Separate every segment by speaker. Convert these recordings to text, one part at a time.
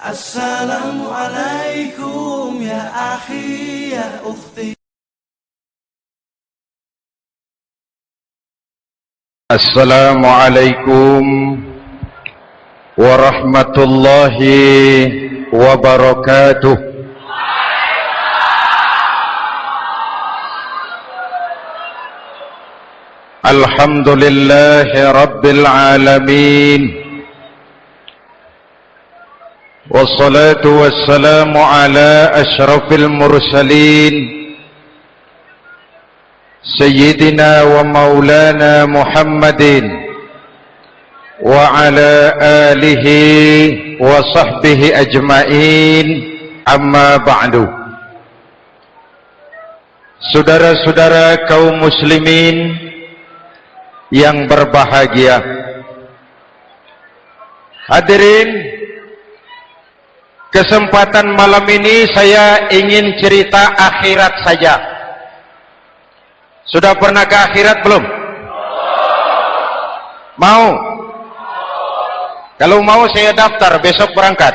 Speaker 1: Assalamualaikum ya akhi ya ukhti.
Speaker 2: Assalamualaikum warahmatullahi wabarakatuh. Alhamdulillahi rabbil alamin. Wassalatu wassalamu ala ashrafil mursalin Sayyidina wa maulana Muhammadin wa ala alihi wa sahbihi ajma'in, amma ba'du. Saudara-saudara kaum muslimin yang berbahagia, hadirin, kesempatan malam ini saya ingin cerita akhirat saja. Sudah pernah ke akhirat belum? Mau? Kalau mau saya daftar, besok berangkat.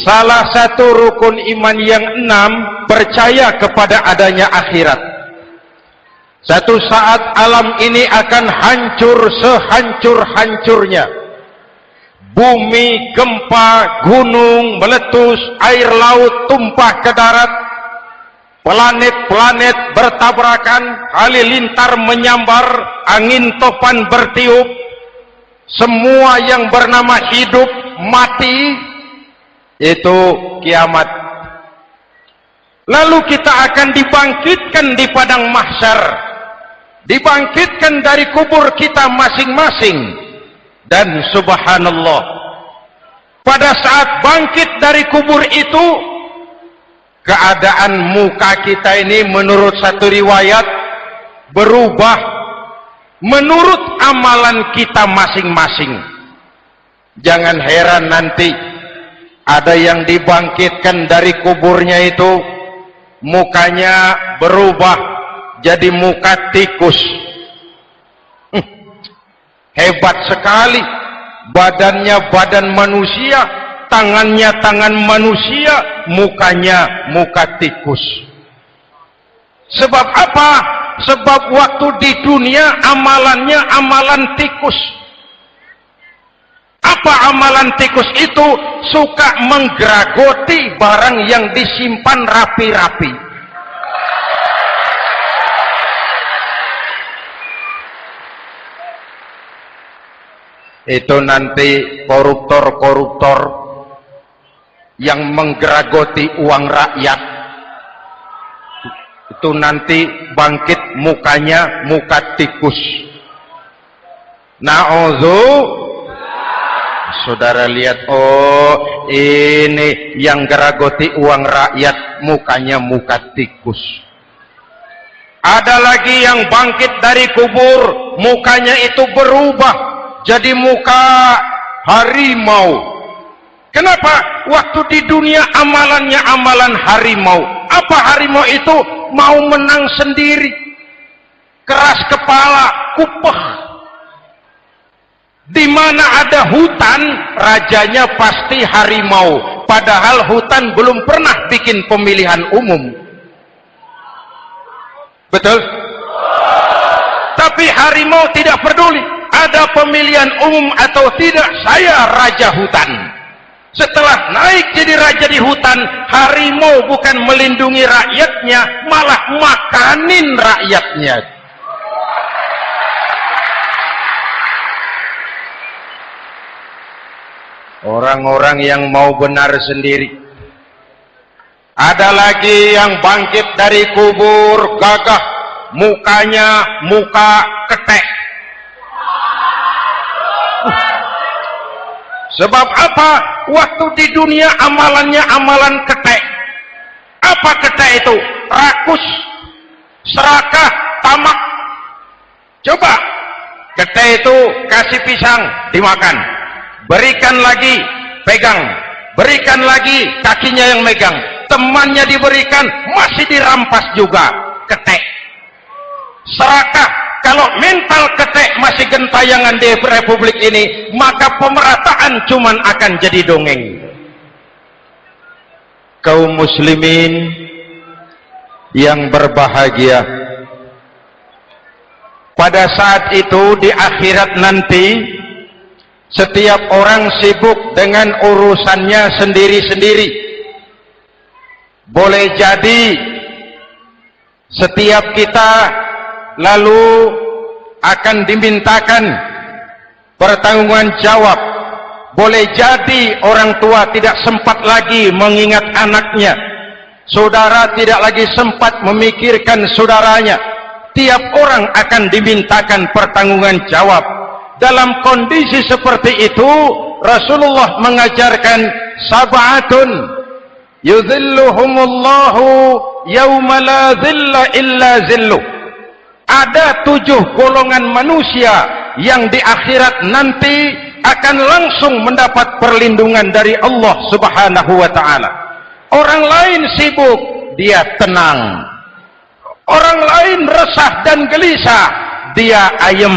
Speaker 2: Salah satu rukun iman yang 6, percaya kepada adanya akhirat. Satu saat alam ini akan hancur sehancur-hancurnya. Bumi, gempa, gunung meletus, air laut tumpah ke darat, planet-planet bertabrakan, halilintar menyambar, angin topan bertiup, semua yang bernama hidup mati, itu kiamat. Lalu kita akan dibangkitkan di padang mahsyar, dibangkitkan dari kubur kita masing-masing. Dan subhanallah, pada saat bangkit dari kubur itu, keadaan muka kita ini menurut satu riwayat berubah menurut amalan kita masing-masing. Jangan heran nanti ada yang dibangkitkan dari kuburnya itu mukanya berubah jadi muka tikus. Hebat sekali, badannya badan manusia, tangannya tangan manusia, mukanya muka tikus. Sebab apa? Sebab waktu di dunia amalannya amalan tikus. Apa amalan tikus itu? Suka menggeragoti barang yang disimpan rapi-rapi. Itu nanti koruptor-koruptor yang menggeragoti uang rakyat, itu nanti bangkit mukanya muka tikus. Saudara lihat, oh ini yang geragoti uang rakyat mukanya muka tikus. Ada lagi yang bangkit dari kubur, mukanya itu berubah jadi muka harimau. Kenapa? Waktu di dunia amalannya amalan harimau. Apa harimau itu? Mau menang sendiri, keras kepala, kupeh. Di mana ada hutan, rajanya pasti harimau. Padahal hutan belum pernah bikin pemilihan umum. Betul? Tapi harimau tidak peduli ada pemilihan umum atau tidak, saya raja hutan. Setelah naik jadi raja di hutan, harimau bukan melindungi rakyatnya, malah makanin rakyatnya. Orang-orang yang mau benar sendiri. Ada lagi yang bangkit dari kubur gagah, mukanya muka ketek. Sebab apa? Waktu di dunia amalannya amalan ketek. Apa ketek itu? Rakus, serakah, tamak. Coba, ketek itu kasih pisang, dimakan. Berikan lagi, pegang. Berikan lagi, kakinya yang megang. Temannya diberikan, masih dirampas juga. Ketek. Serakah, kalau mental ketek masih gentayangan di republik ini, maka pemerataan cuman akan jadi dongeng. Kaum muslimin yang berbahagia, pada saat itu di akhirat nanti setiap orang sibuk dengan urusannya sendiri-sendiri. Boleh jadi setiap kita lalu akan dimintakan pertanggungjawaban jawab. Boleh jadi orang tua tidak sempat lagi mengingat anaknya, saudara tidak lagi sempat memikirkan saudaranya. Tiap orang akan dimintakan pertanggungjawaban jawab. Dalam kondisi seperti itu, Rasulullah mengajarkan sab'atun yudhilluhumullahu yawma la dhilla illa zilluh. Ada 7 golongan manusia yang di akhirat nanti akan langsung mendapat perlindungan dari Allah Subhanahu wa ta'ala. Orang lain sibuk, dia tenang. Orang lain resah dan gelisah, dia ayem.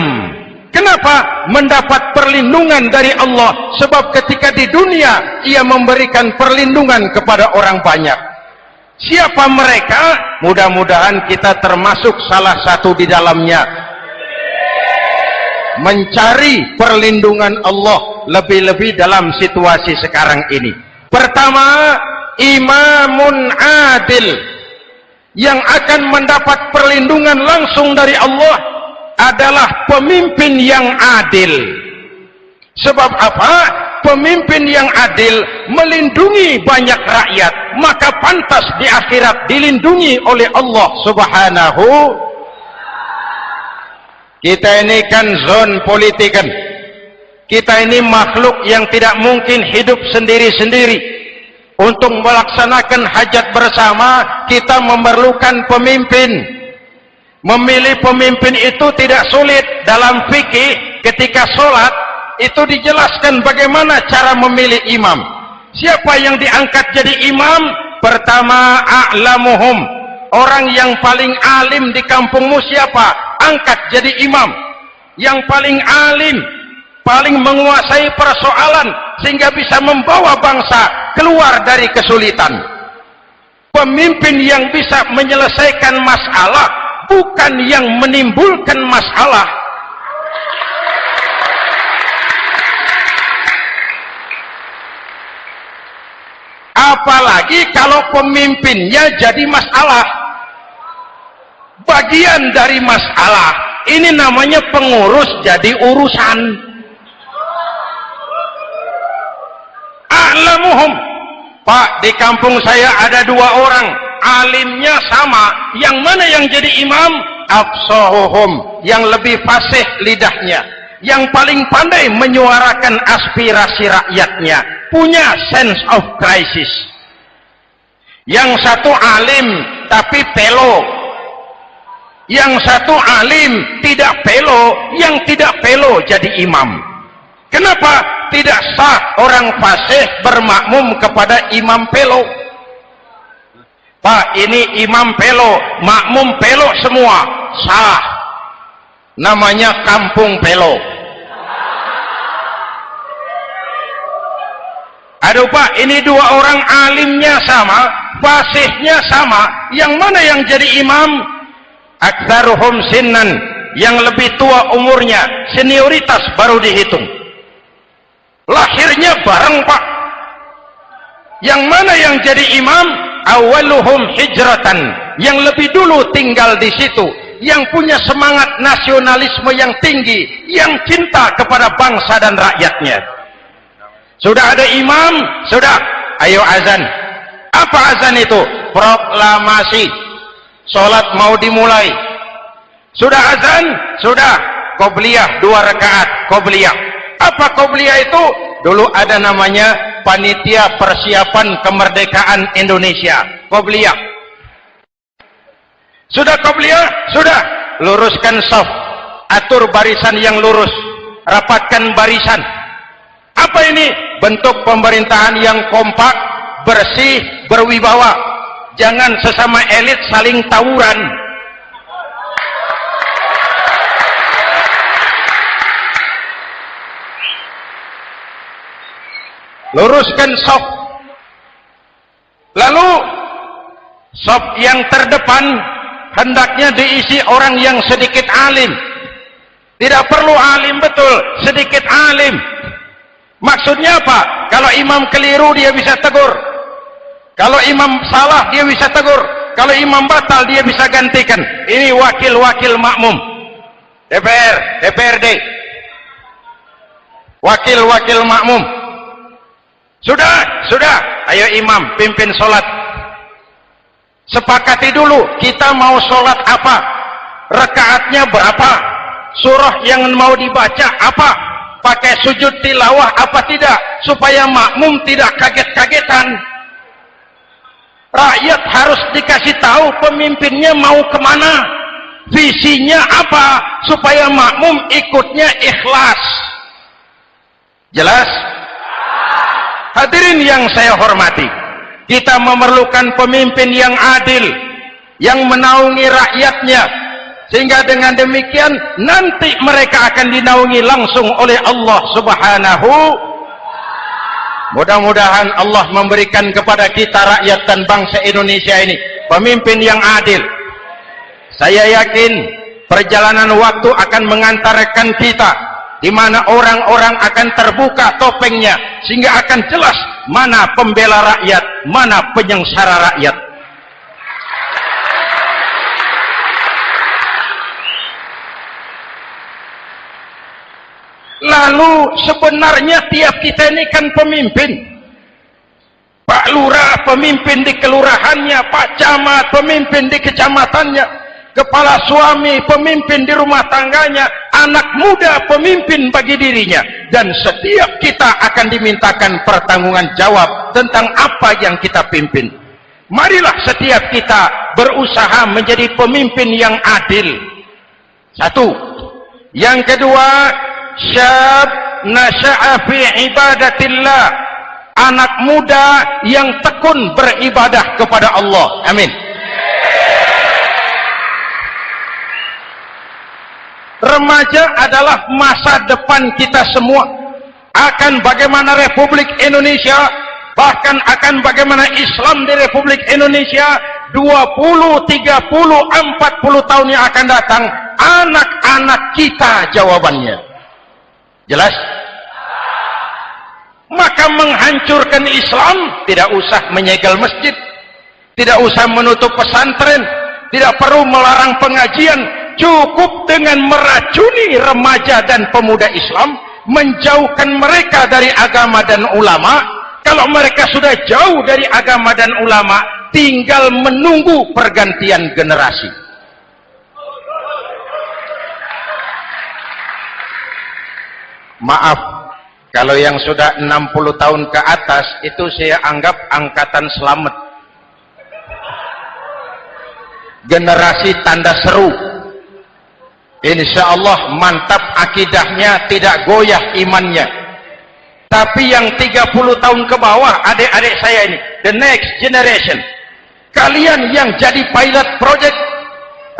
Speaker 2: Kenapa? Mendapat perlindungan dari Allah. Sebab ketika di dunia ia memberikan perlindungan kepada orang banyak. Siapa mereka? Mudah-mudahan kita termasuk salah satu di dalamnya. Mencari perlindungan Allah lebih-lebih dalam situasi sekarang ini. Pertama, imamun adil yang akan mendapat perlindungan langsung dari Allah adalah pemimpin yang adil. Sebab apa? Pemimpin yang adil melindungi banyak rakyat, maka pantas di akhirat dilindungi oleh Allah Subhanahu. Kita ini kan zon politikan. Kita ini makhluk yang tidak mungkin hidup sendiri-sendiri. Untuk melaksanakan hajat bersama, kita memerlukan pemimpin. Memilih pemimpin itu tidak sulit. Dalam fikih ketika sholat itu dijelaskan bagaimana cara memilih imam. Siapa yang diangkat jadi imam? Pertama, a'lamuhum, orang yang paling alim di kampungmu siapa? Angkat jadi imam. Yang paling alim, paling menguasai persoalan sehingga bisa membawa bangsa keluar dari kesulitan. Pemimpin yang bisa menyelesaikan masalah, bukan yang menimbulkan masalah. Apalagi kalau pemimpinnya jadi masalah, bagian dari masalah. Ini namanya pengurus jadi urusan. A'lamuhum, Pak, di kampung saya ada 2 orang, alimnya sama. Yang mana yang jadi imam? Afsahuhum, yang lebih fasih lidahnya, yang paling pandai menyuarakan aspirasi rakyatnya, punya sense of crisis. Yang satu alim tapi pelo, yang satu alim tidak pelo, yang tidak pelo jadi imam. Kenapa? Tidak sah orang fasih bermakmum kepada imam pelo. Pak, ini imam pelo, makmum pelo semua, sah. Namanya kampung pelo. Aduh Pak, ini 2 orang alimnya sama, fasihnya sama, yang mana yang jadi imam? Aktsaruhum sinnan, yang lebih tua umurnya, senioritas baru dihitung. Lahirnya bareng Pak. Yang mana yang jadi imam? Awaluhum hijratan, yang lebih dulu tinggal di situ, yang punya semangat nasionalisme yang tinggi, yang cinta kepada bangsa dan rakyatnya. Sudah ada imam, sudah, ayo azan. Apa azan itu? Proklamasi. Sholat mau dimulai. Sudah azan? Sudah. Qobliyah 2 rakaat. Qobliyah. Apa qobliyah itu? Dulu ada namanya Panitia Persiapan Kemerdekaan Indonesia. Qobliyah. Sudah qobliyah? Sudah. Luruskan shaf. Atur barisan yang lurus. Rapatkan barisan. Apa ini? Bentuk pemerintahan yang kompak, bersih, berwibawa. Jangan sesama elit saling tawuran. luruskan saf. Lalu saf yang terdepan hendaknya diisi orang yang sedikit alim. Tidak perlu alim betul, sedikit alim. Maksudnya apa? Kalau imam keliru dia bisa tegur, kalau imam salah dia bisa tegur, kalau imam batal dia bisa gantikan. Ini wakil-wakil makmum, DPR, DPRD, wakil-wakil makmum. Sudah, ayo imam pimpin sholat. Sepakati dulu kita mau sholat apa, rakaatnya berapa, surah yang mau dibaca apa, pakai sujud tilawah apa tidak, supaya makmum tidak kaget-kagetan. Rakyat harus dikasih tahu pemimpinnya mau kemana, visinya apa, supaya makmum ikutnya ikhlas. Jelas? Hadirin yang saya hormati, kita memerlukan pemimpin yang adil, yang menaungi rakyatnya, sehingga dengan demikian nanti mereka akan dinaungi langsung oleh Allah Subhanahu. Mudah-mudahan Allah memberikan kepada kita rakyat dan bangsa Indonesia ini pemimpin yang adil. Saya yakin perjalanan waktu akan mengantarkan kita di mana orang-orang akan terbuka topengnya, sehingga akan jelas mana pembela rakyat, mana penyengsara rakyat. Lalu sebenarnya tiap kita ini kan pemimpin. Pak Lurah pemimpin di kelurahannya, Pak Camat pemimpin di kecamatannya, kepala suami pemimpin di rumah tangganya, anak muda pemimpin bagi dirinya, dan setiap kita akan dimintakan pertanggungan jawab tentang apa yang kita pimpin. Marilah setiap kita berusaha menjadi pemimpin yang adil. Satu. Yang kedua, syab nasya'a fi ibadatillah, anak muda yang tekun beribadah kepada Allah. Amin. Remaja adalah masa depan kita semua. Akan bagaimana Republik Indonesia, bahkan akan bagaimana Islam di Republik Indonesia 20, 30, 40 tahun yang akan datang, anak-anak kita jawabannya. Jelas? Maka menghancurkan Islam tidak usah menyegel masjid, tidak usah menutup pesantren, tidak perlu melarang pengajian, cukup dengan meracuni remaja dan pemuda Islam, menjauhkan mereka dari agama dan ulama. Kalau mereka sudah jauh dari agama dan ulama, tinggal menunggu pergantian generasi. Maaf, kalau yang sudah 60 tahun ke atas itu saya anggap angkatan selamat, generasi tanda seru. Insya Allah mantap akidahnya, tidak goyah imannya. Tapi yang 30 tahun ke bawah, adik-adik saya ini, the next generation, kalian yang jadi pilot project.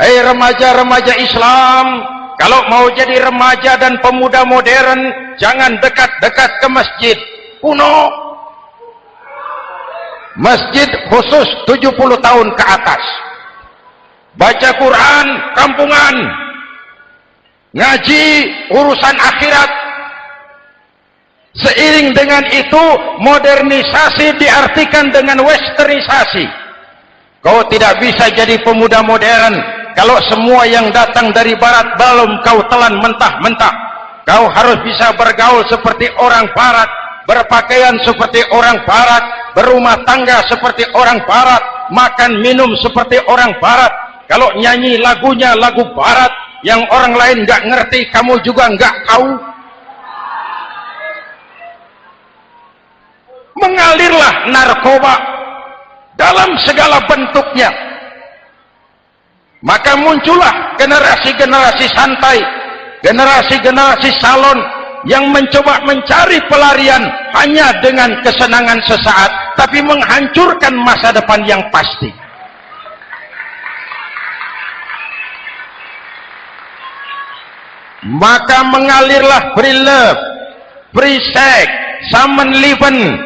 Speaker 2: Remaja-remaja Islam, kalau mau jadi remaja dan pemuda modern, jangan dekat-dekat ke masjid kuno. Masjid khusus 70 tahun ke atas. Baca Quran kampungan, ngaji urusan akhirat. Seiring dengan itu, modernisasi diartikan dengan westernisasi. Kau tidak bisa jadi pemuda modern kalau semua yang datang dari barat belum kau telan mentah-mentah. Kau harus bisa bergaul seperti orang barat, berpakaian seperti orang barat, berumah tangga seperti orang barat, makan minum seperti orang barat. Kalau nyanyi lagunya lagu barat yang orang lain nggak ngerti, kamu juga nggak tahu. Mengalirlah narkoba dalam segala bentuknya. Maka muncullah generasi-generasi santai, generasi-generasi salon yang mencoba mencari pelarian hanya dengan kesenangan sesaat, tapi menghancurkan masa depan yang pasti. Maka mengalirlah free love, free sex, samenleben,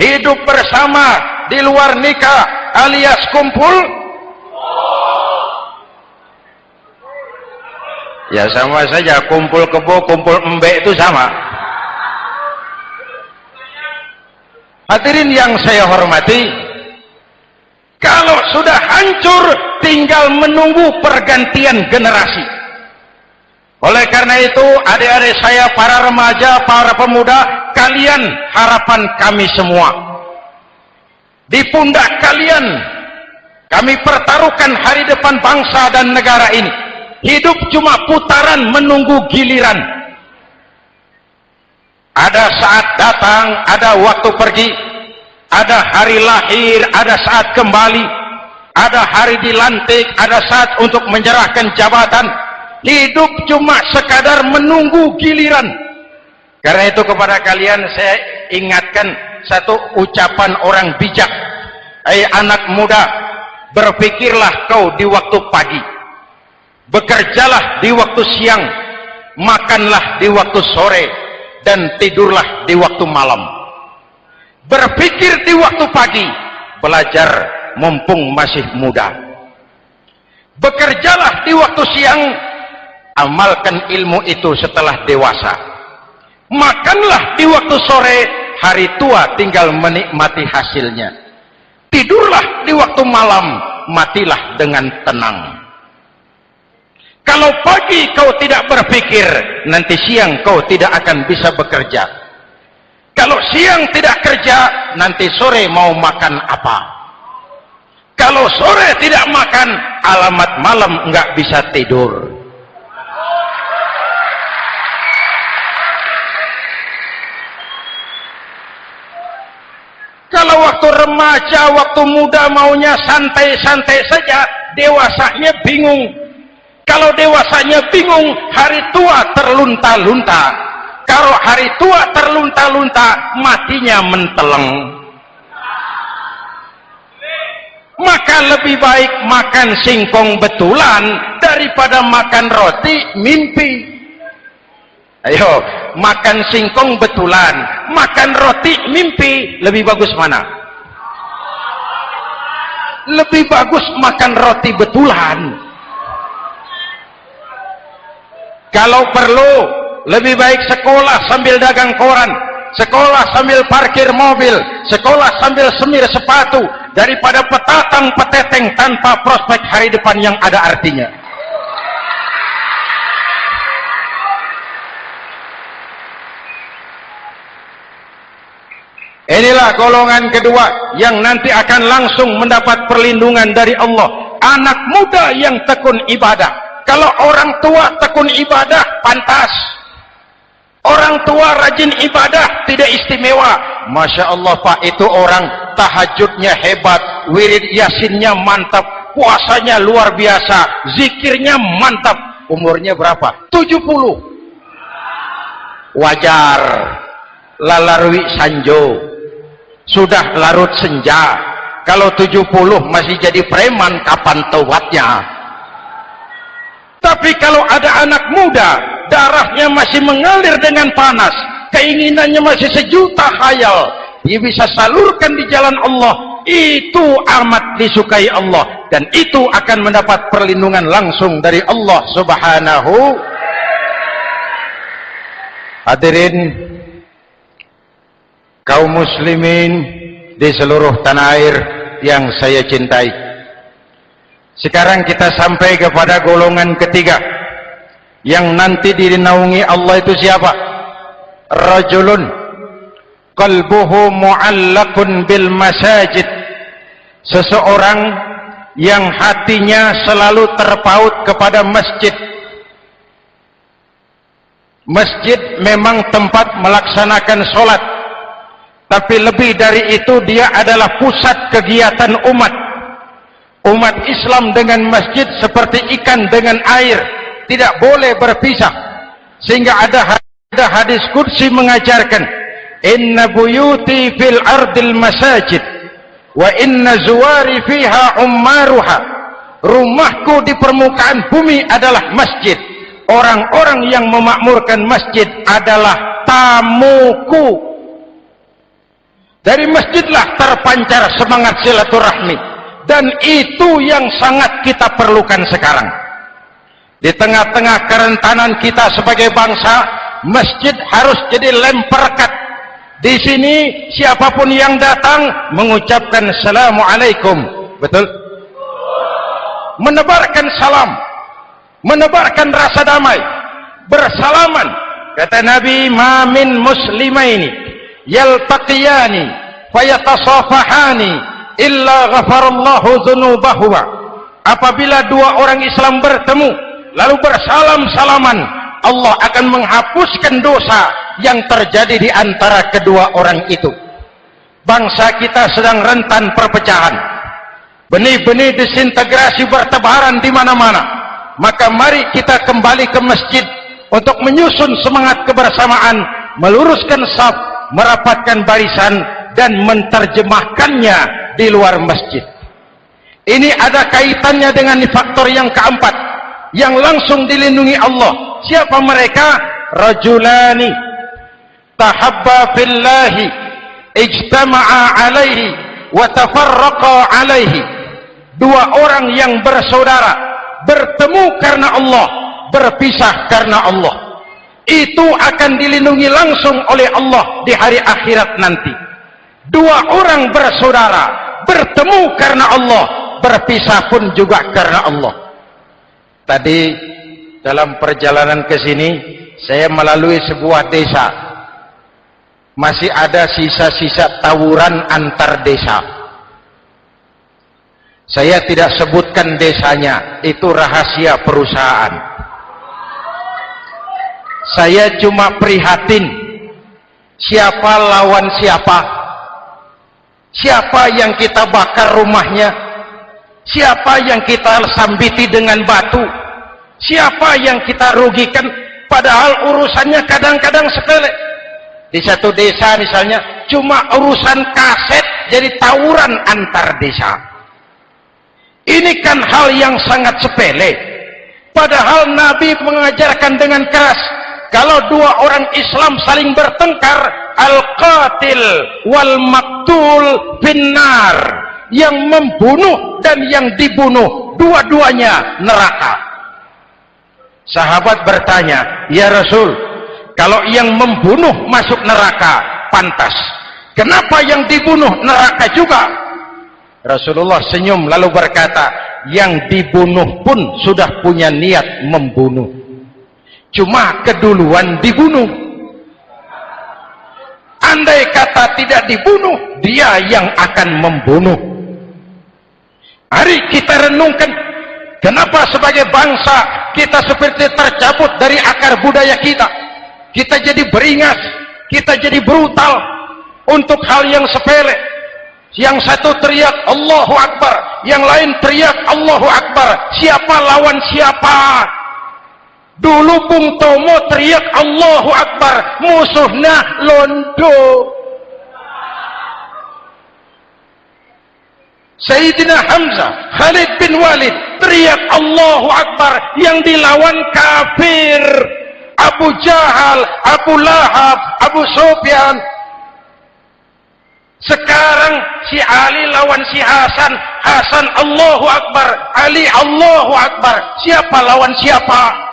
Speaker 2: hidup bersama di luar nikah alias kumpul. Ya sama saja, kumpul kebo, kumpul embek itu sama. Hadirin yang saya hormati, kalau sudah hancur tinggal menunggu pergantian generasi. Oleh karena itu adik-adik saya, para remaja, para pemuda, kalian harapan kami semua. Di pundak kalian kami pertaruhkan hari depan bangsa dan negara ini. Hidup cuma putaran menunggu giliran. Ada saat datang, ada waktu pergi, ada hari lahir, ada saat kembali, ada hari dilantik, ada saat untuk menyerahkan jabatan. Hidup cuma sekadar menunggu giliran. Karena itu kepada kalian saya ingatkan satu ucapan orang bijak. Hai anak muda, berpikirlah kau di waktu pagi, bekerjalah di waktu siang, makanlah di waktu sore, dan tidurlah di waktu malam. Berpikir di waktu pagi, belajar mumpung masih muda. Bekerjalah di waktu siang, amalkan ilmu itu setelah dewasa. Makanlah di waktu sore, hari tua tinggal menikmati hasilnya. Tidurlah di waktu malam, matilah dengan tenang. Kalau pagi kau tidak berpikir, nanti siang kau tidak akan bisa bekerja. Kalau siang tidak kerja, nanti sore mau makan apa? Kalau sore tidak makan, alamat malam nggak bisa tidur. Kalau waktu remaja, waktu muda maunya santai-santai saja, dewasanya bingung. Kalau dewasanya bingung, hari tua terlunta-lunta. Kalau hari tua terlunta-lunta, matinya menteleng. Maka lebih baik makan singkong betulan daripada makan roti mimpi. Ayo, makan singkong betulan, makan roti mimpi, lebih bagus mana? Lebih bagus makan roti betulan. Kalau perlu, lebih baik sekolah sambil dagang koran, sekolah sambil parkir mobil, sekolah sambil semir sepatu, daripada petatang peteteng tanpa prospek hari depan yang ada artinya. Inilah golongan kedua yang nanti akan langsung mendapat perlindungan dari Allah. Anak muda yang tekun ibadah. Kalau orang tua tekun ibadah, pantas. Orang tua rajin ibadah, tidak istimewa. Masya Allah Pak, itu orang tahajudnya hebat, wirid yasinnya mantap, puasanya luar biasa, zikirnya mantap. Umurnya berapa? 70. Wajar. Lalarwi sanjo. Sudah larut senja. Kalau 70 masih jadi preman, kapan taubatnya? Tapi kalau ada anak muda, darahnya masih mengalir dengan panas, keinginannya masih sejuta khayal, dia bisa salurkan di jalan Allah, itu amat disukai Allah, dan itu akan mendapat perlindungan langsung dari Allah Subhanahu. Hadirin kaum muslimin di seluruh tanah air yang saya cintai, sekarang kita sampai kepada golongan ketiga yang nanti dinaungi Allah. Itu siapa? Rajulun qalbuhu mu'allaqun bil masajid, seseorang yang hatinya selalu terpaut kepada masjid. Masjid memang tempat melaksanakan sholat, tapi lebih dari itu dia adalah pusat kegiatan umat. Umat Islam dengan masjid seperti ikan dengan air, tidak boleh berpisah. Sehingga ada hadis qudsi mengajarkan, inna buyuti fil ardil masajid wa inna zuwari fiha ummaruha. Rumahku di permukaan bumi adalah masjid. Orang-orang yang memakmurkan masjid adalah tamuku. Dari masjidlah terpancar semangat silaturahmi, dan itu yang sangat kita perlukan sekarang. Di tengah-tengah kerentanan kita sebagai bangsa, masjid harus jadi lem perekat. Di sini siapapun yang datang mengucapkan assalamualaikum, betul? Menebarkan salam, menebarkan rasa damai, bersalaman. Kata Nabi, ma min muslimaini yaltaqiyani fayatasafahani illa ghafarallahu dzunubahuma. Apabila dua orang Islam bertemu lalu bersalam-salaman, Allah akan menghapuskan dosa yang terjadi di antara kedua orang itu. Bangsa kita sedang rentan perpecahan, benih-benih disintegrasi bertebaran di mana-mana. Maka mari kita kembali ke masjid untuk menyusun semangat kebersamaan, meluruskan saf, merapatkan barisan, dan menerjemahkannya di luar masjid. Ini ada kaitannya dengan faktor yang keempat yang langsung dilindungi Allah. Siapa mereka? Rajulani tahabba fillahi ijtama'a alaihi wa tafarraqa alaihi. Dua orang yang bersaudara, bertemu karena Allah, berpisah karena Allah. Itu akan dilindungi langsung oleh Allah di hari akhirat nanti. Dua orang bersaudara, bertemu karena Allah, berpisah pun juga karena Allah. Tadi dalam perjalanan ke sini saya melalui sebuah desa. Masih ada sisa-sisa tawuran antar desa. Saya tidak sebutkan desanya, itu rahasia perusahaan. Saya cuma prihatin, siapa lawan siapa, siapa yang kita bakar rumahnya, siapa yang kita sambiti dengan batu, siapa yang kita rugikan, padahal urusannya kadang-kadang sepele. Di satu desa misalnya cuma urusan kaset jadi tawuran antar desa. Ini kan hal yang sangat sepele, padahal Nabi mengajarkan dengan keras, kalau dua orang Islam saling bertengkar, al-qatil wal maktul finnar, yang membunuh dan yang dibunuh dua-duanya neraka. Sahabat bertanya, ya Rasul, kalau yang membunuh masuk neraka pantas, kenapa yang dibunuh neraka juga? Rasulullah senyum lalu berkata, yang dibunuh pun sudah punya niat membunuh, cuma keduluan dibunuh. Andai kata tidak dibunuh, dia yang akan membunuh. Mari kita renungkan, kenapa sebagai bangsa kita seperti tercabut dari akar budaya kita. Kita jadi beringas, kita jadi brutal untuk hal yang sepele. Yang satu teriak Allahu Akbar, yang lain teriak Allahu Akbar. Siapa lawan siapa? Dulu Bung Tomo teriak Allahu Akbar, musuhnya londo. Sayyidina Hamzah, Khalid bin Walid teriak Allahu Akbar, yang dilawan kafir, Abu Jahal, Abu Lahab, Abu Sufyan. Sekarang si Ali lawan si Hasan, Hasan Allahu Akbar, Ali Allahu Akbar. Siapa lawan siapa?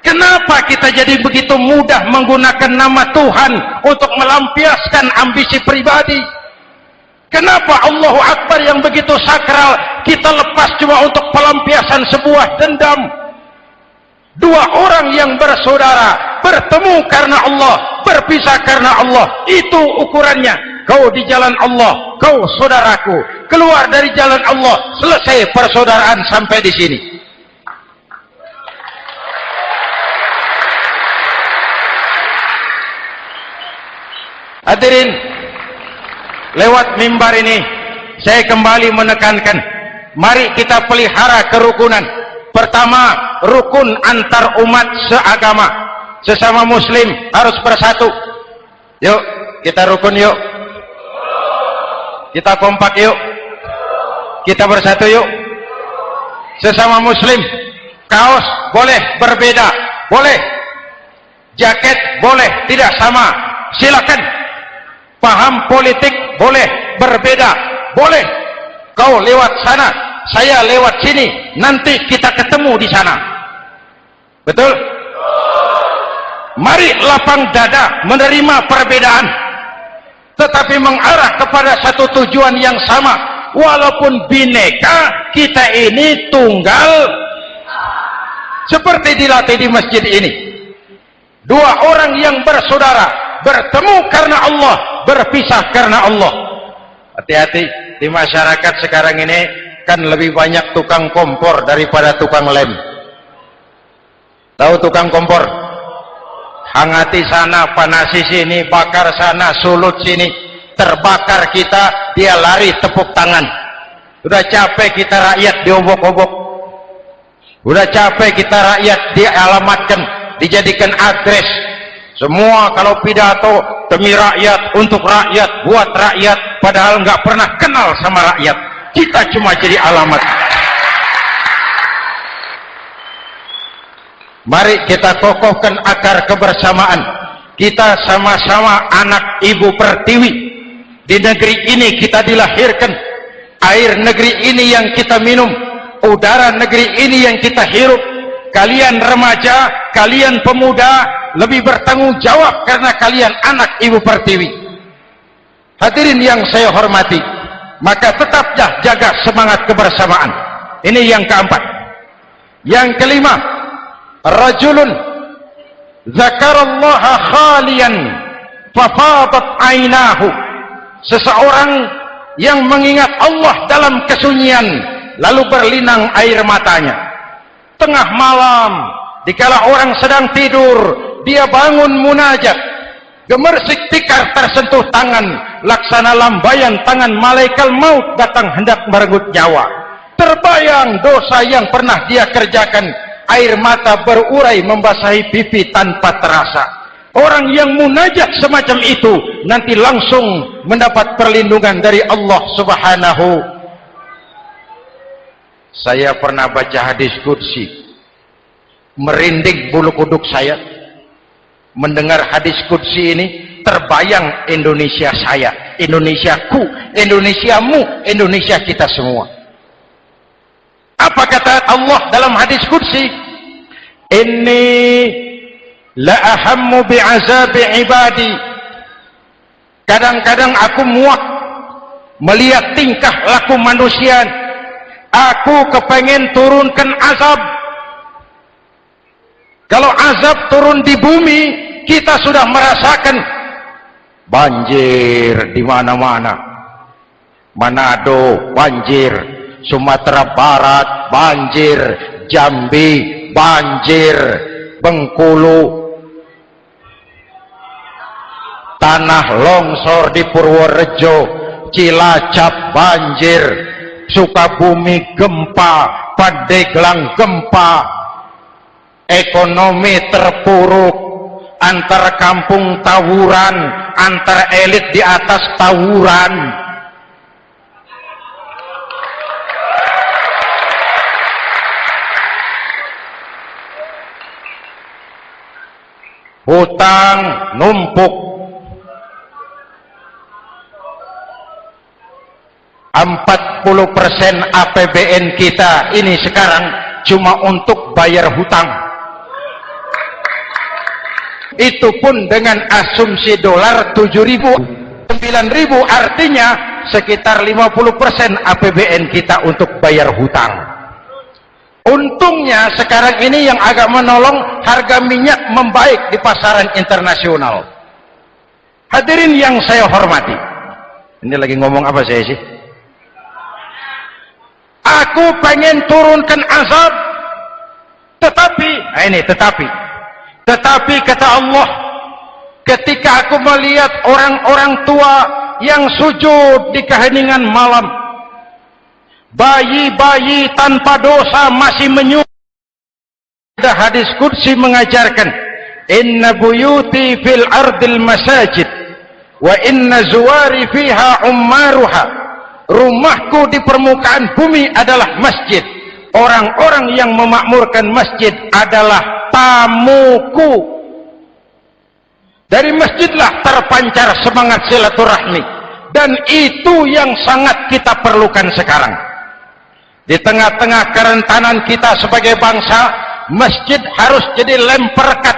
Speaker 2: Kenapa kita jadi begitu mudah menggunakan nama Tuhan untuk melampiaskan ambisi pribadi? Kenapa Allahu Akbar yang begitu sakral kita lepas cuma untuk pelampiasan sebuah dendam? Dua orang yang bersaudara bertemu karena Allah, berpisah karena Allah, itu ukurannya. Kau di jalan Allah, kau saudaraku. Keluar dari jalan Allah, selesai persaudaraan sampai di sini. Hadirin, lewat mimbar ini saya kembali menekankan, mari kita pelihara kerukunan. Pertama, rukun antar umat seagama, sesama muslim harus bersatu. Yuk kita rukun, yuk Kita kompak yuk. Kita bersatu yuk. Sesama muslim. Kaos boleh berbeda, boleh. Jaket boleh tidak sama, silakan. Paham politik boleh berbeda, boleh. Kau lewat sana, saya lewat sini, nanti kita ketemu di sana. Betul? Mari lapang dada menerima perbedaan, tetapi mengarah kepada satu tujuan yang sama. Walaupun bineka, kita ini tunggal. Seperti dilatih di masjid ini, dua orang yang bersaudara bertemu karena Allah, berpisah karena Allah. Hati-hati, di masyarakat sekarang ini kan lebih banyak tukang kompor daripada tukang lem. Tahu tukang kompor? Hangati sana, panasi sini, bakar sana, sulut sini. Terbakar kita, dia lari tepuk tangan. Udah capek kita rakyat diobok-obok. Udah capek kita rakyat dialamatkan, dijadikan adres. Semua kalau pidato demi rakyat, untuk rakyat, buat rakyat, padahal nggak pernah kenal sama rakyat. Kita cuma jadi alamat. Mari kita kokohkan akar kebersamaan. Kita sama-sama anak Ibu Pertiwi. Di negeri ini kita dilahirkan. Air negeri ini yang kita minum, udara negeri ini yang kita hirup. Kalian remaja, kalian pemuda lebih bertanggung jawab karena kalian anak Ibu Pertiwi. Hadirin yang saya hormati, maka tetaplah jaga semangat kebersamaan. Ini yang keempat. Yang kelima, rajulun zakarallaha khalian fafadat ainahu. Seseorang yang mengingat Allah dalam kesunyian, lalu berlinang air matanya. Tengah malam, dikala orang sedang tidur, dia bangun munajat. Gemersik tikar tersentuh tangan, laksana lambaian tangan malaikat maut datang hendak merenggut nyawa. Terbayang dosa yang pernah dia kerjakan, air mata berurai membasahi pipi tanpa terasa. Orang yang munajat semacam itu nanti langsung mendapat perlindungan dari Allah Subhanahu. Saya pernah baca hadis qudsi, merinding bulu kuduk saya mendengar hadis qudsi ini. Terbayang Indonesia saya, Indonesiaku, Indonesiamu, Indonesia kita semua. Apa kata Allah dalam hadis qudsi? Inni la ahammu bi'azabi ibadi. Kadang-kadang aku muak melihat tingkah laku manusia. Aku kepengen turunkan azab. Kalau azab turun di bumi, kita sudah merasakan banjir di mana-mana. Manado banjir, Sumatera Barat banjir, Jambi banjir, Bengkulu, tanah longsor di Purworejo, Cilacap banjir, Sukabumi gempa, Pandeglang gempa, ekonomi terpuruk, antar kampung tawuran, antar elit di atas tawuran. Hutang numpuk. 40% APBN kita ini sekarang cuma untuk bayar hutang. Itu pun dengan asumsi dolar 7.000, 9.000, artinya sekitar 50% APBN kita untuk bayar hutang. Untungnya sekarang ini yang agak menolong, harga minyak membaik di pasaran internasional. Hadirin yang saya hormati, ini lagi ngomong apa saya sih? Aku pengen turunkan azab, tetapi kata Allah, ketika aku melihat orang-orang tua yang sujud di keheningan malam, bayi-bayi tanpa dosa masih menyujud. Ada hadis qudsi mengajarkan, inna buyuti fil ardil masajid wa inna zuwari fiha ummaruha Rumahku di permukaan bumi adalah masjid. Orang-orang yang memakmurkan masjid adalah tamuku. Dari masjidlah terpancar semangat silaturahmi, dan itu yang sangat kita perlukan sekarang. Di tengah-tengah kerentanan kita sebagai bangsa, masjid harus jadi lem perekat.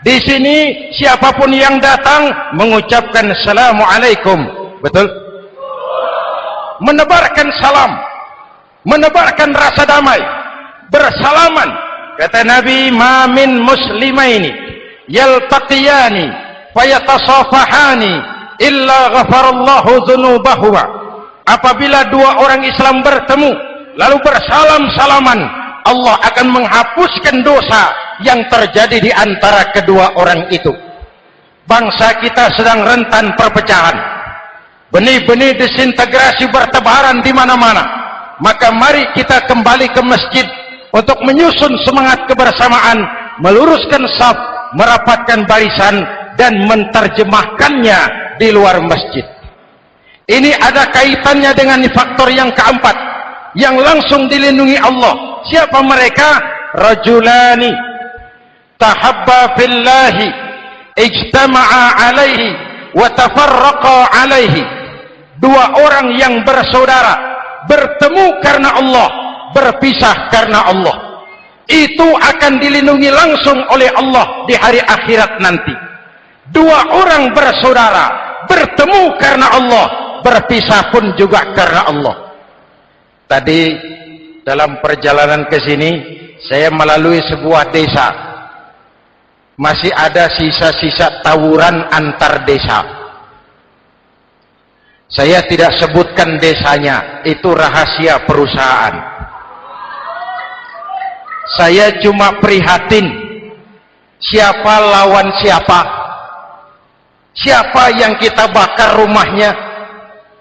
Speaker 2: Di sini siapapun yang datang mengucapkan assalamualaikum, betul? Menebarkan salam, menebarkan rasa damai, bersalaman. Kata Nabi, ma min muslimaini yaltaqiyani fayatasafahani illa ghafarallahu dzunubahuma. Apabila dua orang Islam bertemu lalu bersalam-salaman, Allah akan menghapuskan dosa yang terjadi di antara kedua orang itu. Bangsa kita sedang rentan perpecahan. Benih-benih disintegrasi bertebaran di mana-mana. Maka mari kita kembali ke masjid untuk menyusun semangat kebersamaan, meluruskan saf, merapatkan barisan, dan menerjemahkannya di luar masjid. Ini ada kaitannya dengan faktor yang keempat, yang langsung dilindungi Allah. Siapa mereka? Rajulani tahabba fillahi ijtama'a alaihi wa tafarraqa alaihi. Dua orang yang bersaudara, bertemu karena Allah, berpisah karena Allah. Itu akan dilindungi langsung oleh Allah di hari akhirat nanti. Dua orang bersaudara, bertemu karena Allah, berpisah pun juga karena Allah. Tadi dalam perjalanan ke sini, saya melalui sebuah desa. Masih ada sisa-sisa tawuran antar desa. Saya tidak sebutkan desanya, itu rahasia perusahaan. Saya cuma prihatin, siapa lawan siapa, siapa yang kita bakar rumahnya,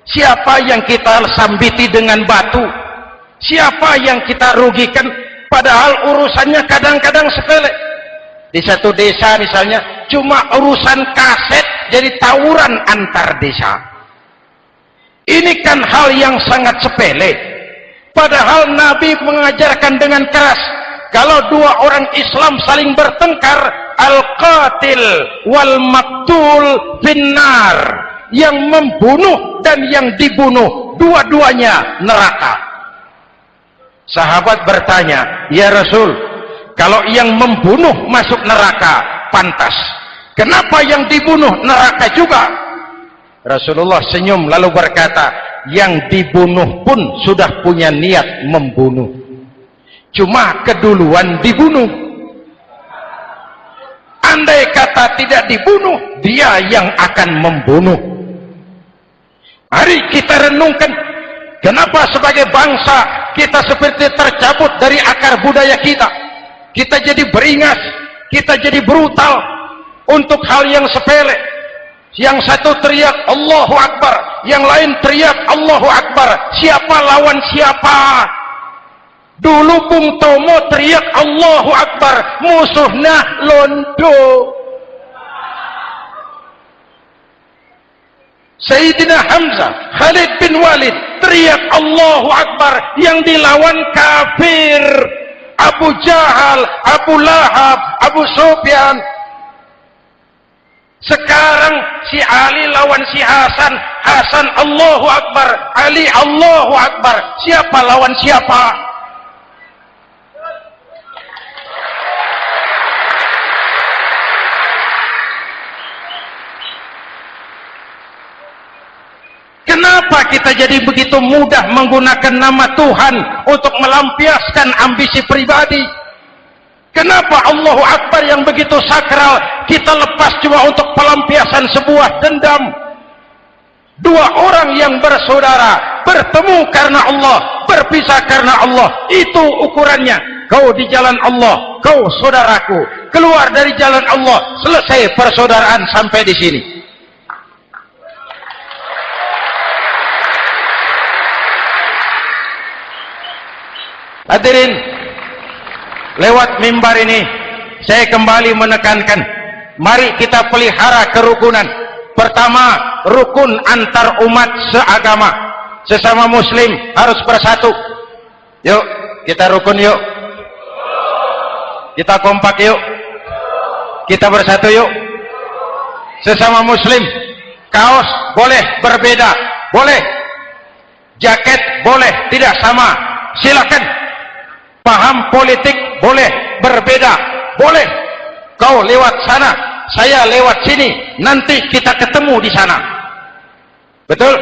Speaker 2: siapa yang kita sambiti dengan batu, siapa yang kita rugikan, padahal urusannya kadang-kadang sepele. Di satu desa misalnya, cuma urusan kaset jadi tawuran antar desa. Ini kan hal yang sangat sepele. Padahal Nabi mengajarkan dengan keras, kalau dua orang Islam saling bertengkar, al-qatil wal maktul finnar. Yang membunuh dan yang dibunuh, dua-duanya neraka. Sahabat bertanya, ya Rasul, kalau yang membunuh masuk neraka, pantas. Kenapa yang dibunuh neraka juga? Rasulullah senyum lalu berkata, yang dibunuh pun sudah punya niat membunuh, cuma keduluan dibunuh. Andai kata tidak dibunuh, dia yang akan membunuh. Mari kita renungkan, kenapa sebagai bangsa kita seperti tercabut dari akar budaya kita. Kita jadi beringas, kita jadi brutal untuk hal yang sepele. Yang satu teriak Allahu Akbar, yang lain teriak Allahu Akbar. Siapa lawan siapa? Dulu Bung Tomo teriak Allahu Akbar, musuhnya londo. Sayyidina Hamzah, Khalid bin Walid teriak Allahu Akbar, yang dilawan kafir. Abu Jahal, Abu Lahab, Abu Sufyan. Sekarang si Ali lawan si Hasan, Hasan Allahu Akbar, Ali Allahu Akbar. Siapa lawan siapa? Kenapa kita jadi begitu mudah menggunakan nama Tuhan untuk melampiaskan ambisi pribadi? Kenapa Allahu Akbar yang begitu sakral kita lepas cuma untuk pelampiasan sebuah dendam? Dua orang yang bersaudara bertemu karena Allah, berpisah karena Allah, itu ukurannya. Kau di jalan Allah, kau saudaraku. Keluar dari jalan Allah, selesai persaudaraan sampai di sini. Hadirin, lewat mimbar ini saya kembali menekankan, mari kita pelihara kerukunan. Pertama, rukun antar umat seagama. Sesama muslim harus bersatu. Yuk kita rukun, yuk kita kompak, yuk kita bersatu, yuk. Sesama muslim, kaos boleh berbeda, boleh, jaket boleh tidak sama, silakan. Paham politik boleh berbeda, boleh. Kau lewat sana, saya lewat sini, nanti kita ketemu di sana. Betul?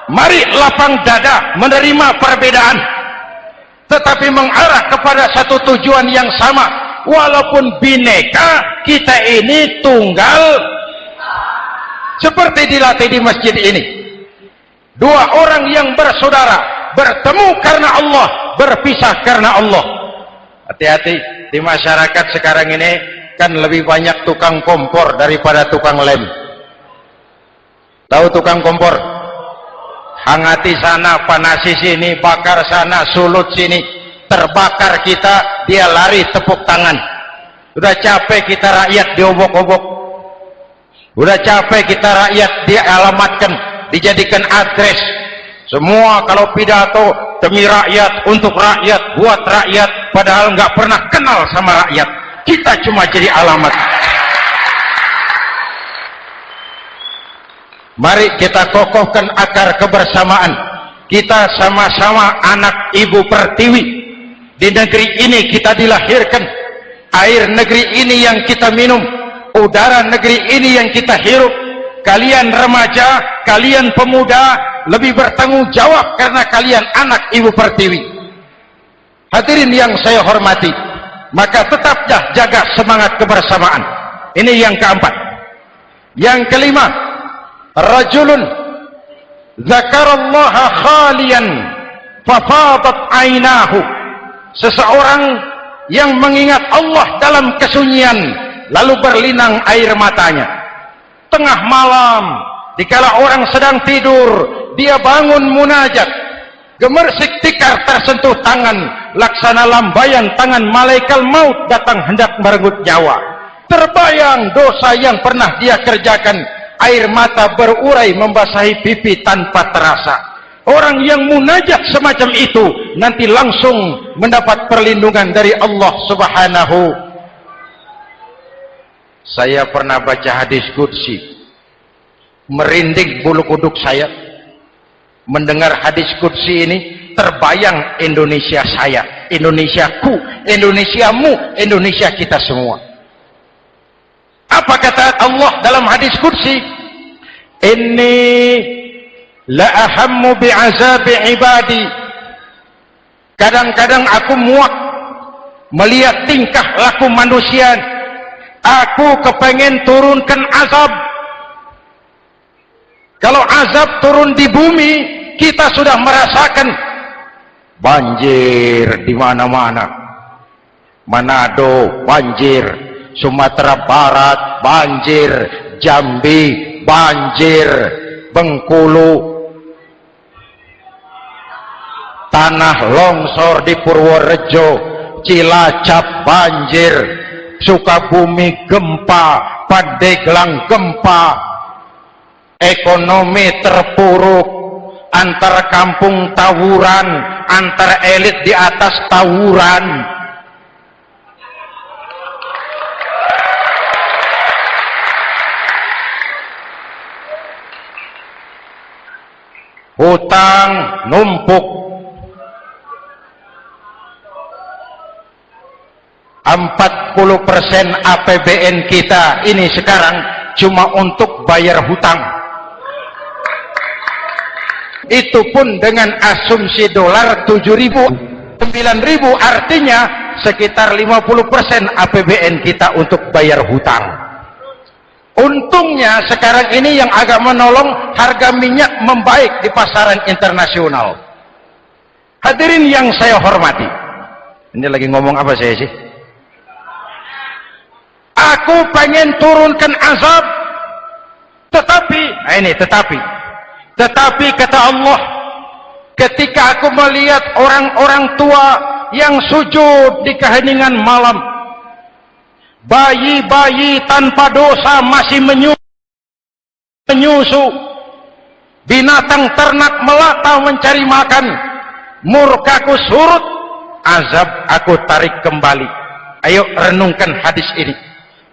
Speaker 2: Mari lapang dada menerima perbedaan, tetapi mengarah kepada satu tujuan yang sama. Walaupun bineka, kita ini tunggal. Seperti dilatih di masjid ini, dua orang yang bersaudara bertemu karena Allah, berpisah karena Allah. Hati-hati, di masyarakat sekarang ini kan lebih banyak tukang kompor daripada tukang lem. Tahu tukang kompor? Hangati sana, panasi sini, bakar sana, sulut sini, terbakar kita, dia lari tepuk tangan. Udah capek kita rakyat diobok-obok, udah capek kita rakyat dialamatkan, dijadikan adres. Semua kalau pidato demi rakyat, untuk rakyat, buat rakyat, padahal nggak pernah kenal sama rakyat. Kita cuma jadi alamat. Mari kita kokohkan akar kebersamaan. Kita sama-sama anak Ibu Pertiwi. Di negeri ini kita dilahirkan. Air negeri ini yang kita minum, udara negeri ini yang kita hirup. Kalian remaja, kalian pemuda lebih bertanggung jawab karena kalian anak Ibu Pertiwi. Hadirin yang saya hormati, maka tetaplah jaga semangat kebersamaan. Ini yang keempat. Yang kelima, rajulun zakarallaha khalian fafadat ainahu. Seseorang yang mengingat Allah dalam kesunyian lalu berlinang air matanya. Tengah malam, dikala orang sedang tidur, dia bangun munajat, gemersik tikar tersentuh tangan, laksana lambaian tangan malaikat maut datang hendak merenggut nyawa. Terbayang dosa yang pernah dia kerjakan, air mata berurai membasahi pipi tanpa terasa. Orang yang munajat semacam itu nanti langsung mendapat perlindungan dari Allah Subhanahu. Saya pernah baca hadis qudsi, merinding bulu kuduk saya mendengar hadis qudsi ini. Terbayang Indonesia saya, Indonesiaku, Indonesiamu, Indonesia kita semua. Apa kata Allah dalam hadis qudsi? Inni la ahammu bi'azabi ibadi. Kadang-kadang aku muak melihat tingkah laku manusia. Aku kepengen turunkan azab. Kalau azab turun di bumi, kita sudah merasakan banjir di mana-mana. Manado banjir, Sumatera Barat banjir, Jambi banjir, Bengkulu, tanah longsor di Purworejo, Cilacap banjir, Sukabumi gempa, Pandeglang gempa, ekonomi terpuruk, antar kampung tawuran, antar elit di atas tawuran. Hutang numpuk, 40% APBN kita ini sekarang cuma untuk bayar hutang. Itu pun dengan asumsi dolar 7.000, 9.000, artinya sekitar 50% APBN kita untuk bayar hutang. Untungnya sekarang ini yang agak menolong, harga minyak membaik di pasaran internasional. Hadirin yang saya hormati, ini lagi ngomong apa saya sih? Aku pengen turunkan azab, tetapi kata Allah, ketika aku melihat orang-orang tua yang sujud di keheningan malam, bayi-bayi tanpa dosa masih menyusu, binatang ternak melata mencari makan, murkaku surut, azab aku tarik kembali. Ayo renungkan hadis ini.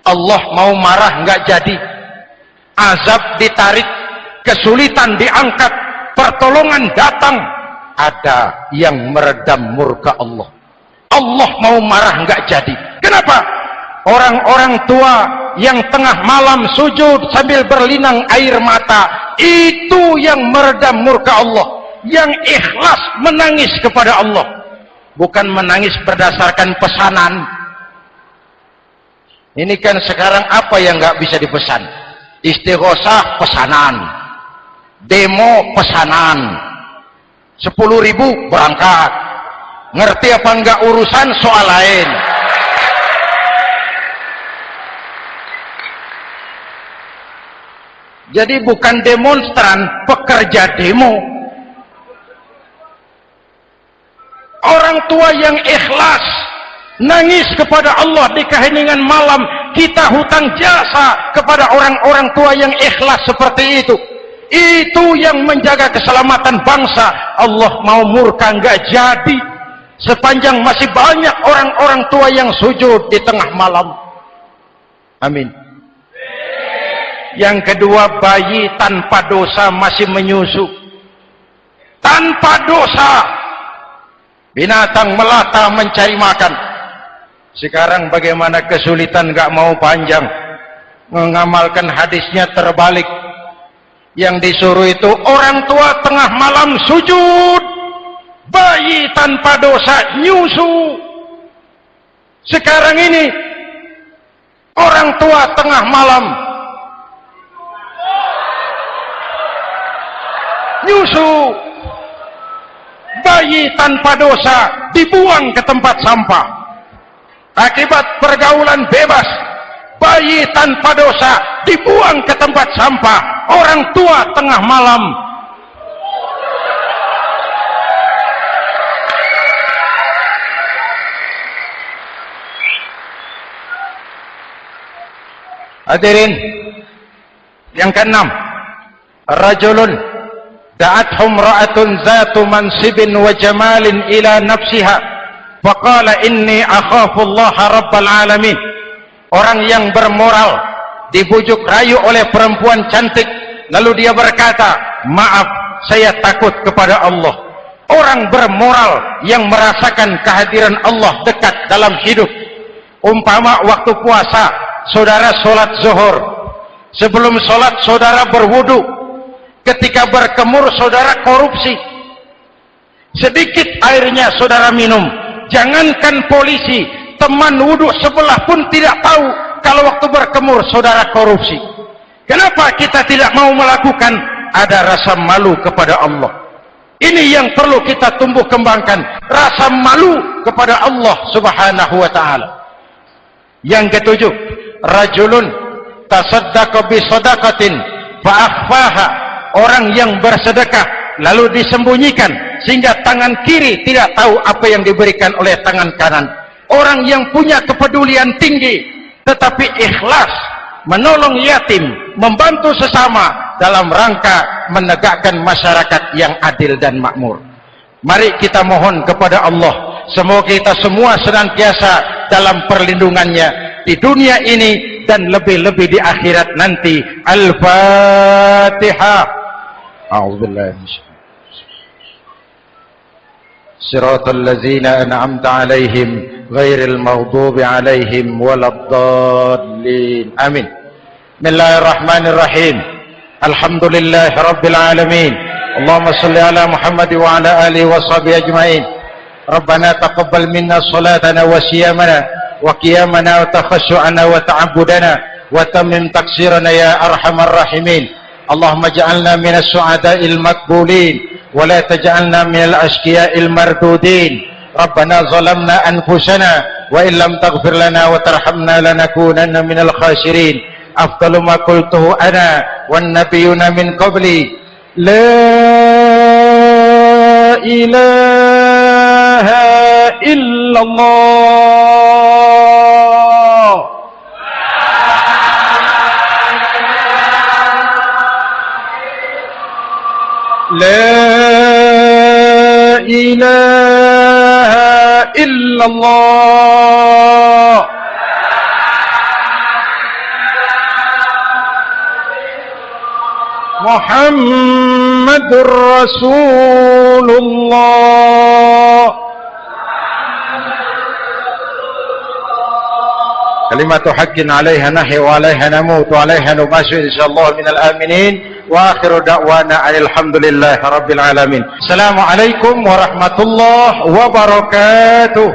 Speaker 2: Allah mau marah nggak jadi, azab ditarik, kesulitan diangkat, pertolongan datang, ada yang meredam murka Allah. Allah mau marah nggak jadi. Kenapa? Orang-orang tua yang tengah malam sujud sambil berlinang air mata, itu yang meredam murka Allah, yang ikhlas menangis kepada Allah, bukan menangis berdasarkan pesanan. Ini kan sekarang apa yang nggak bisa dipesan? Istighosah pesanan, demo pesanan, 10.000 berangkat. Ngerti apa enggak urusan soal lain. Jadi bukan demonstran, pekerja demo. Orang tua yang ikhlas nangis kepada Allah di keheningan malam, kita hutang jasa kepada orang-orang tua yang ikhlas seperti itu. Itu yang menjaga keselamatan bangsa. Allah mau murka nggak jadi, sepanjang masih banyak orang-orang tua yang sujud di tengah malam. Amin. Yang kedua, bayi tanpa dosa masih menyusu, tanpa dosa, binatang melata mencari makan. Sekarang bagaimana kesulitan, gak mau panjang, mengamalkan hadisnya terbalik. Yang disuruh itu orang tua tengah malam sujud, bayi tanpa dosa nyusu. Sekarang ini orang tua tengah malam nyusu, bayi tanpa dosa dibuang ke tempat sampah. Akibat pergaulan bebas, bayi tanpa dosa dibuang ke tempat sampah. Orang tua tengah malam hadirin. Yang keenam, rajulun da'athum ra'atun zatu mansibin wa jamalin ila nafsiha faqala inni akhafu Allah rabbal alamin. Orang yang bermoral dibujuk rayu oleh perempuan cantik, lalu dia berkata, maaf, saya takut kepada Allah. Orang bermoral yang merasakan kehadiran Allah dekat dalam hidup. Umpama waktu puasa, saudara sholat zuhur, sebelum sholat saudara berwudu, ketika berkemur saudara korupsi, sedikit airnya saudara minum. Jangankan polisi, teman wudu sebelah pun tidak tahu kalau waktu berkemur saudara korupsi. Kenapa kita tidak mau melakukan? Ada rasa malu kepada Allah. Ini yang perlu kita tumbuh kembangkan, rasa malu kepada Allah subhanahu wa ta'ala. Yang ketujuh, rajulun tasaddaqa bi sadaqatin fa akhfaha. Orang yang bersedekah lalu disembunyikan sehingga tangan kiri tidak tahu apa yang diberikan oleh tangan kanan. Orang yang punya kepedulian tinggi tetapi ikhlas menolong yatim, membantu sesama dalam rangka menegakkan masyarakat yang adil dan makmur. Mari kita mohon kepada Allah, semoga kita semua senantiasa dalam perlindungannya di dunia ini dan lebih-lebih di akhirat nanti. Al-Fatihah. A'udzubillahi Siratal ladzina an'amta 'alaihim ghairil maghdubi 'alaihim waladdallin. Amin. Bismillahirrahmanirrahim. Alhamdulillahi rabbil alamin. Allahumma shalli ala Muhammad wa ala alihi wa sahbihi ajmain. Rabbana taqabbal minna salatana wa siyamana wa qiyamana wa takhashu'ana wa ta'abbudana wa tammim taqsirana ya arhamar rahimin. Allahumma ja'alna minas su'ada'il maqbulin wa la taj'alna minal ashqiya'il mardudin. Rabbana zalamna anfusana wa illam taghfir lana wa tarhamna lanakunanna minal khasirin. Afdalu ma qultuhu ana wan nabiyyuna min qabli, la ilaha illallah. La ilaha illallah. Muhammadur Rasulullah. Kalimatu haqqin 'alaiha nahya wa 'alaiha namut wa 'alaiha nubashu insyaallah minal aminin wa akhiru da'wana alhamdulillahi rabbil alamin. Assalamualaikum warahmatullahi wabarakatuh.